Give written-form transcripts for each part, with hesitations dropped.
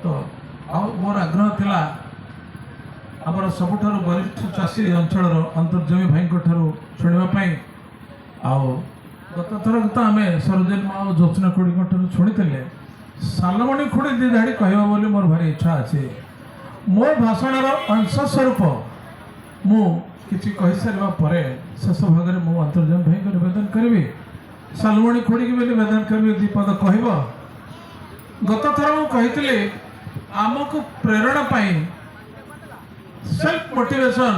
तो मोर आग्रह थिला आमर सबुठारु वरिष्ठ चाषी अंचल अंतर्जमी भाई शुणापी गत थर तो आम सरोजिनी माँ और ज्योत्ना खुड़ी शुणी सालमणि खुड़ी दी धाड़ी कह मोर भारी इच्छा अच्छे मो भाषण अंश स्वरूप मुझे कही सारापर शेष भाग में मु अंतर्जमी भाई को निवेदन करी सालमणि खुड़ी की निवेदन करी दीपद कह गत थर मुझे आमको प्रेरणा पाई सेल्फ मोटिवेशन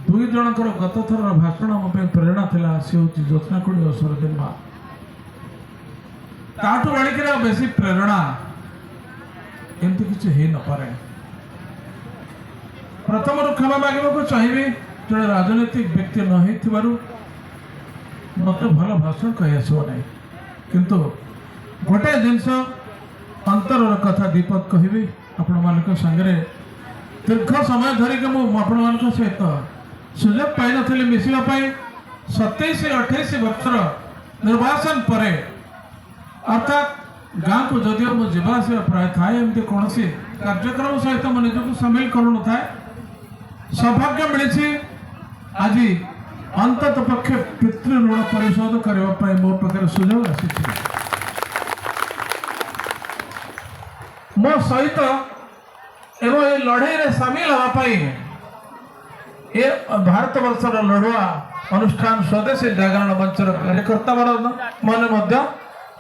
दुई जनकर गत थर भाषण आम प्रेरणा थिला सी हूँ ज्योत्ना खुड़ी और सरोजिनी माँ ताठू बाणिक बेसी प्रेरणा एमती किसी हो न पारे प्रथम क्षमा मांगवा चाहिए जड़े राजनीतिक व्यक्ति न मत भल भाषण कही आसना किंतु गोटे जिनस अंतर कथा दीपक कहि आपण मान सागर दीर्घ समय धरिक आपण मान सहित सुजोग पाई नी मिसापी 27-28 वर्षर निर्वाचन पर अर्थात गाँ को जदिव मो जावासवा प्राय थाए एमती कौन कार्यक्रम सहित मो निजक सामिल करूँ था सौभाग्य मिली आज अंतत पक्षे पितृ ऋण परिशोध करने मो पाखे सुजोग आसी मो सहित एवं ये लड़ाई रे सामिल होगापाई ये भारत वर्षर लड़ुआ अनुष्ठान स्वदेशी जागरण मंचर कार्यकर्ता मैंने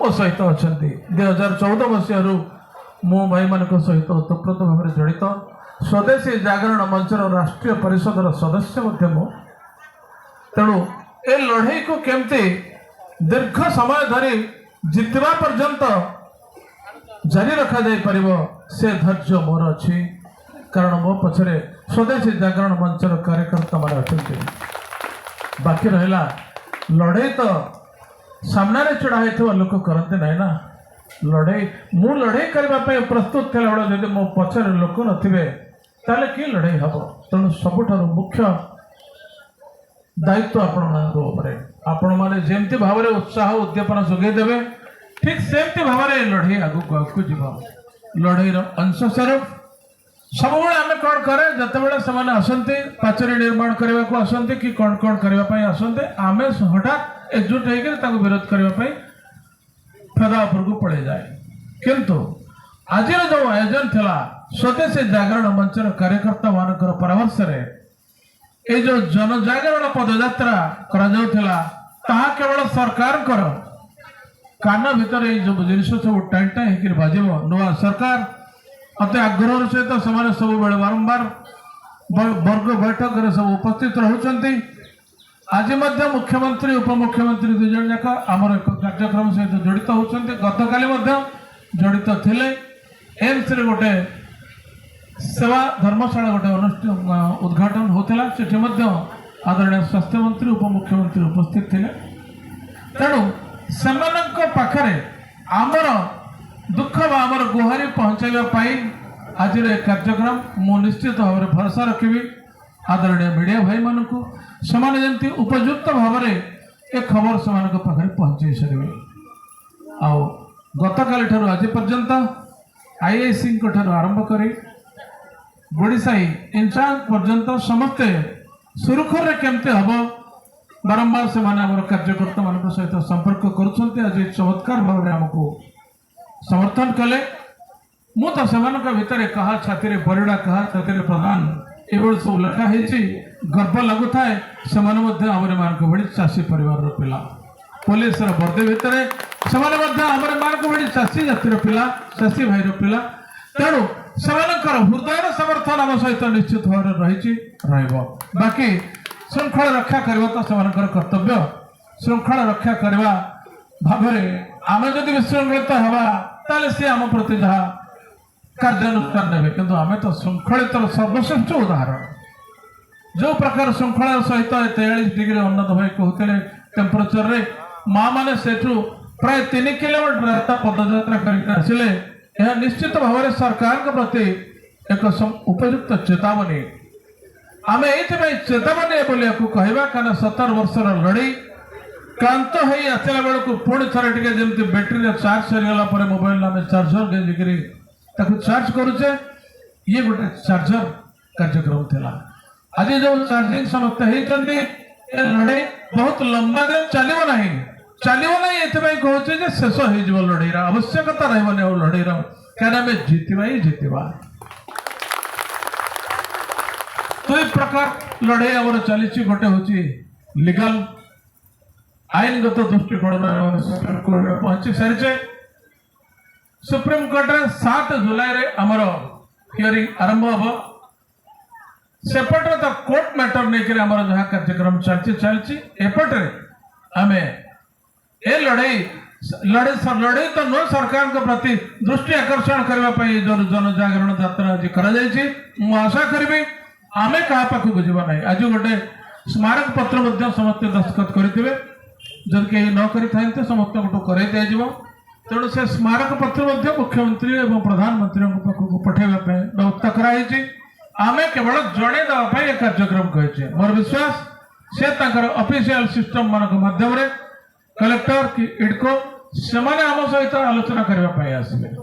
मो सहित अच्छा 2014 मसीह मो भाई मान सहित ओतप्रोत भाव जड़ित स्वदेशी जागरण मंचर राष्ट्रीय परिषदर सदस्य तेणु ए लड़ाई को केमती दीर्घ समय धरी जितवा पर्यंत जारी रखा जाई परिबो से धैर्य मोर अच्छी कारण मो पछरे स्वदेशी जागरण मंचर कार्यकर्ता मान अच्छा बाकी रहा लड़ाई तो सामने छड़ा होता लोक करते ना ना लड़ाई मु लड़ाई करने प्रस्तुत थी बेले जब मो पछरे लोक नथिबे ताले कि लड़ाई हम तेणु सबुठारु मुख्य दायित्व आपण मैंने जमती भाव में उत्साह उद्दीपना जोगेदेवे ठीक सेमती भाव में लड़ाई आगू आगू जीव लड़ाईर अंश स्वरूप सब आम कौन करे जिते से आसती पाचेरी निर्माण करने को आसती कि कौन कौन करने आसते आम हठात एकजुट होकर विरोध करने फेदा उपरको पड़े जाए किंतु आज जो आयोजन थिला स्वदेशी जागरण मंचर कार्यकर्ता मानकर परामर्श ये जो जनजागरण पदयात्रा करा केवल सरकार कान भितर जो जिन सब टाइम टाइम बाजब नुआ सरकार अत आग्रह सहित से सब बेले बारंबार वर्ग बैठक सब उपस्थित रहउछंती आज मुख्यमंत्री उपमुख्यमंत्री दुई जन जाक आमर एक कार्यक्रम सहित जड़ित होती गत काली जड़ित थिले एम्स रे गोटे सेवा धर्मशाला गोटे अनुष्ठान उद्घाटन होता से आदरणीय स्वास्थ्य मंत्री उपमुख्यमंत्री उपस्थित थे तेणु से पाखरे आमर दुख आमर गुहारी पहुँचाई आज कार्यक्रम मु निश्चित भाव में भरोसा रखी आदरणीय मीडिया भाई मानक से उपयुक्त भाव में ए खबर से पाखे पहुँचे सारे आउ गत काली ठार आज पर्यंत आईआईसी आरंभ करी गोड़ीसाई इंचार्ज पर्यंत समस्ते सुरखुर केमती हम बारंबार से कार्यकर्ता मान सहित संपर्क करुँच आज चमत्कार भाव में आमको समर्थन कले मु तो से भितर कहा छाती परिड़ा कहा छाती प्रधान ये सब लिखाही गर्व लगुए से भली चाषी परिवार पिला पुलिस वर्दी भितर से भली चाषी जातिर पिला चाषी भाईर पिला तेणु हृदय समर्थन आम सहित निश्चित भाव रही बाकी श्रृंखला रक्षा करवा तो से कर्तव्य श्रृंखला रक्षा करवा भाव आम जदि विशृंखलित हवा ताले सी आम प्रति जहाँ कार्यानुष्ठान ने कि आम तो श्रृंखलित सर्वश्रेष्ठ उदाहरण जो प्रकार श्रृंखला सहित 43 डिग्री उन्नत भाई कहते टेम्परेचर रे माँ मैंने से प्राय 3 किलोमीटर रास्ता पदयात्रा करके यह निश्चित भाव में सरकार के प्रति एक उपयुक्त चेतावनी आम ये चेतावनी बोलिया कहवा क्या 70 वर्षर लड़ाई क्लांत हो आसला बेलू पुणी थे जमी बैटेरी चार्ज सरीगला मोबाइल आम चार्जर गेजिक ताको चार्ज करुचे ये गोटे चार्जर कार्यक्रम थिला आज जो चार्जिंग समस्या होती लड़ाई बहुत लंबा दिन चलो ना ये कहे शेष हो लड़ाई आवश्यकता रही लड़ाई क्या जीतवा ही जीतवा तो ये प्रकार लड़ाई आम चली गोटे हूँ लीगल आईनगत दृष्टिकोण सुप्रीम कोर्ट में पहुंची सारी सुप्रीम कोर्ट 7 जुलाई आमर हियरिंग आरंभ हम सेपटे तो कोर्ट मैटर नहीं आमर जहाँ कार्यक्रम चलती एपटे आम ए लड़ाई लड़ाई तो नुह सरकार के प्रति दृष्टि आकर्षण करने जो जनजागरण यात्रा आज कर आशा करी आम क्या पाखक जीवा ना आज गोटे स्मारक पत्र समस्ते दस्तखत करेंगे जब कहीं न करें समस्त कर दिज्व तेणु से स्मारक पत्र मुख्यमंत्री और प्रधानमंत्री पाखक पठेवाई व्यवस्था कराई आम केवल जड़े देवाई कार्यक्रम कहे मोर विश्वास से ऑफिशियल सिस्टम मान मध्यम कलेक्टर कि इडको से आम सहित आलोचना करने आसवे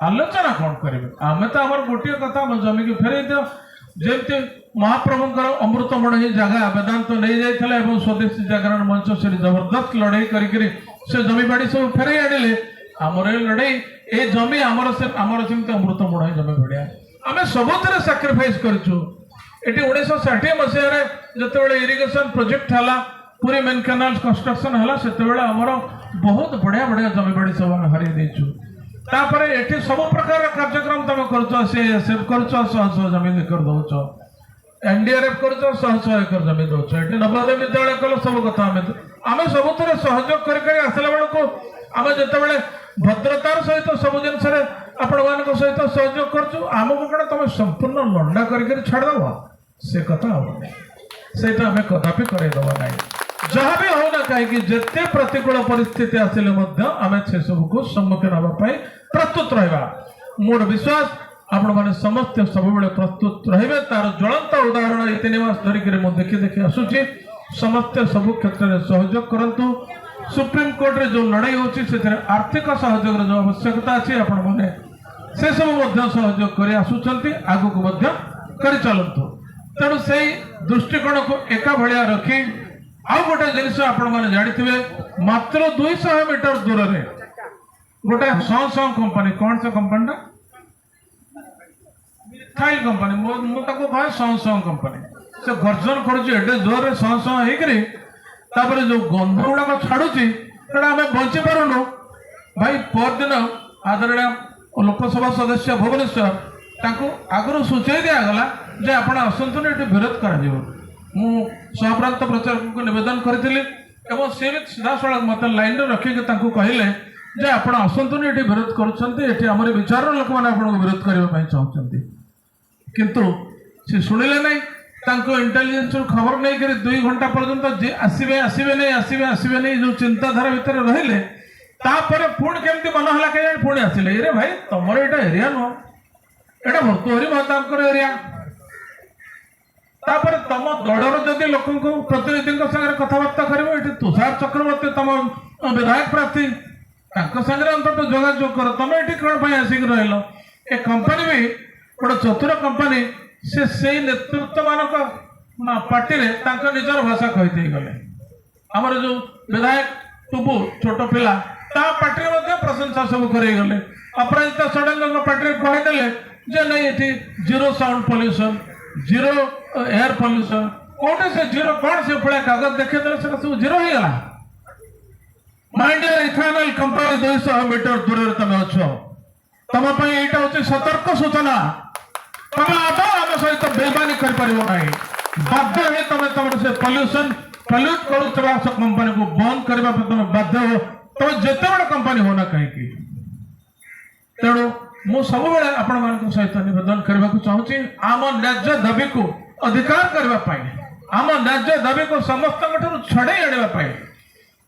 आलोचना कौन करेंगे आम तो आम गोटे कथा जमी की फेर दियो जमी महाप्रभुंर अमृतमण ही जगह वेदांत नहीं जाता स्वदेशी जागरण मंच से जबरदस्त लड़ाई करके जमी बाड़ी सब फेर आनिले आमर लड़ाई ये जमी आमर सेमती अमृतमण ही जमी भाया आम सबुथ साक्रिफाइस करूँ ये 1960 मसीह जो इरिगेशन प्रोजेक्ट है पूरी मेन कैनाल कंस्ट्रक्शन है से आमर बहुत बढ़िया बढ़िया जमी बाड़ी सब हर देचु तापर ये सब प्रकार कार्यक्रम तुम कर जमीन कर दौच एनडीआरएफ कर एकर जमीन दौच ये नवोदय विद्यालय कल सब कथा आम सब सहयोग कर आसला बेलू आम जो भद्रतार सहित सब जिनस आपण मान सहित सहयोग करमको कौन तुम संपूर्ण लंडा कर छाड़देव से कथा हम से आम कदापि करदबा ना जहाँ भी होना कहीं जिते प्रतिकूल परिस्थिति आसिले आम से सबको सम्मुखीन होगापी प्रस्तुत रहा मोर विश्वास आपण मैंने समस्ते सब प्रस्तुत रे तार ज्वलंत उदाहरण ये 3 मास धरिक देखी देखी आसूची समस्ते सब क्षेत्र में सहयोग करूँ सुप्रीम कोर्ट रे जो लड़ाई होची से आर्थिक सहयोग जो आवश्यकता अच्छी आपण मैंने से सब सहयोग कर आसुचंती आगु कर चलतु तेणु से दृष्टिकोण को एका भाया रखी आउ गोटे जिन आपण मैंने जानी मात्र 200 मीटर दूर रे गोटे सौ कंपनी कौन सा कंपनी थाइल कंपनी मुझे कहे सौ कंपनी से गर्जन कर जोर रे सौ होकर जो गंध गुड़ाक छाड़ुची आम बची पारुनु भाई परदिन आदरणीय लोकसभा सदस्य भुवनेश्वर आगु सूचय दिगला जे आप आसतुनि ये विरोध कर सहप्रांत प्रचारक को निवेदन करी सी भी सीधा सड़क मत लाइन रखिक कहले जे आप आसतुनि ये विरोध कर विचार लोक मैंने विरोध करने चाहते किंतु सी शुणिले नहीं इंटेलिजेंस खबर नहीं कर 2 घंटा पर्यंत आसवे आसवे नहीं जो चिंताधारा भितर रहिले तापर पुणी केमती मन है कहीं पुणी आसिले रे भाई तुम यहाँ एरिया नुह एटा भर्तृहरि महताब एरिया तापर तुम दलर जदि लोक प्रतिनिधि कथबार्ता कर तुषार चक्रवर्ती तुम विधायक प्रार्थी सागर अंतत जोगाजोग कर तुम ये कौन आसिक रही ए कंपनी भी गोटे चतुर कंपनी से नेतृत्व मान पार्टी निजर भाषा कही गले आमर जो विधायक टुबू छोट पिला पार्टी प्रशंसा सब करगले अपराजिता षडंग पार्टी कहीदेले जे नहीं ये 0 साउंड पॉल्यूशन 0 एयर पॉल्यूशन कौटे से 0 कौन से भाया कागज देखेदे सब 0 हो गला माइंडिया इथानल कंपनी 200 मीटर दूर तुम अच्छ तुम यहाँ हूँ सतर्क सूचना तुम आदौ आम सहित बेईमानी कर बाध्य ही तुम से पॉल्यूशन पॉल्यूट करुवा कंपनी को बंद करने तुम बाध्य हो तुम जिते बड़ कंपनी होना कहीं तेणु मु सब आपण मान सहित निवेदन करने को चाहूँगी आम न्याज्य दाबी को अधिकार करने आम न्याज्य दाबी को समस्त छड़े आने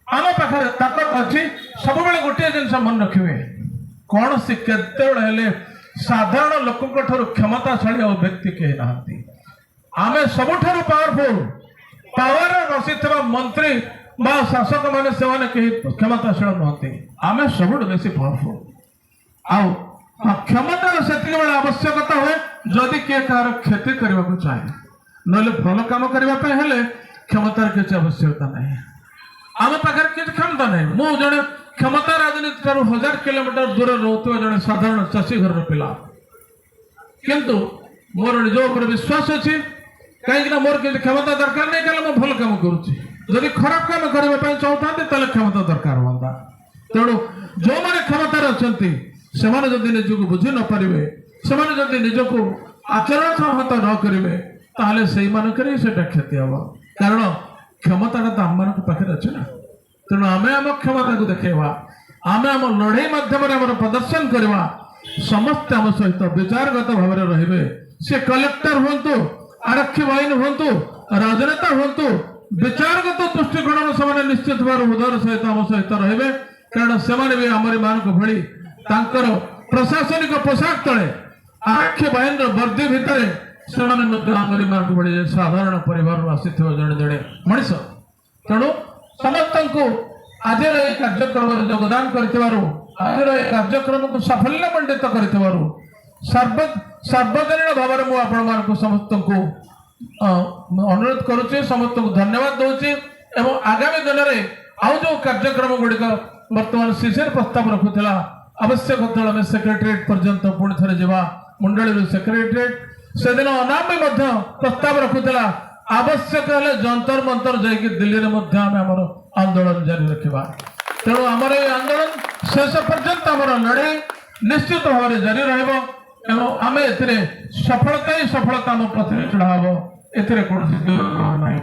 आम पाखे ताकत अच्छी सब गोटे जिन मन रखिए कौन सी केते साधारण लोक क्षमताशाली और व्यक्ति कही ना आम सबुठ पावरफुल पावर बसी मंत्री बा शासक मैंने से कहीं क्षमताशील नुहति आम सब बेसी पावरफुल क्षमतार से आवश्यकता हुए जदि किए कहार क्षति करने को चाहे ना भल कम करने हेले क्षमतार किसी आवश्यकता नहीं आम पाखे किसी क्षमता नहीं मु जड़े क्षमता राजनीति ठार 1000 किलोमीटर दूर रोकुवा जड़े साधारण चाषी घर पिला किंतु मोर निज उपर विश्वास अच्छी कहीं मोर किसी क्षमता दरकार नहीं कल भल कम करुच्ची जदि खराब कम करने चाहता क्षमता दरकार हाँ तेणु जो मैंने क्षमतार अच्छा से जदि निजक बुझी न पारे से जदि निजक आचरण संहत न करेंगे ताहले से क्षति हम कारण क्षमता तो आम पाखे अच्छे ना तेणु आम आम क्षमता को देखा आम आम लड़ाई मध्यम प्रदर्शन करवा समस्ते आम सहित विचारगत भाव में रे सी कलेक्टर हूँ आरक्षी बाहिन हूँ राजनेता हूँ विचारगत दृष्टिकोण से निश्चित भाव उदार सहित आम सहित रे कारण से भी आमरी मान भली प्रशासनिक पोशाक तले आरक्षी बाहिन वर्दी भितर से आमरी मान भली साधारण परिवार आसी जड़े जड़े मनीष तेणु समस्त को आज कार्यक्रम योगदान कार्यक्रम को साफल्य मंडित कर सार्वजनीन भाव में मुझे समस्त को अनुरोध करुच्ची समस्त को धन्यवाद दूसरी एवं आगामी दिन में आउ जो कार्यक्रम गुड़िक बर्तमान सीसीआर प्रस्ताव रखुला आवश्यक में सेक्रेटेरिएट पर्यंत पुणी थे जावा मंडली सेक्रेटेरिएट से दिन अनामी प्रस्ताव रखुला आवश्यक है जंतर मंतर जाकि दिल्ली में आम आंदोलन जारी रखा तेणु आमर ये आंदोलन शेष पर्यंत आम लड़ाई निश्चित भाव में जारी रमें सफलता ही सफलता आम प्रति छड़ा हम ए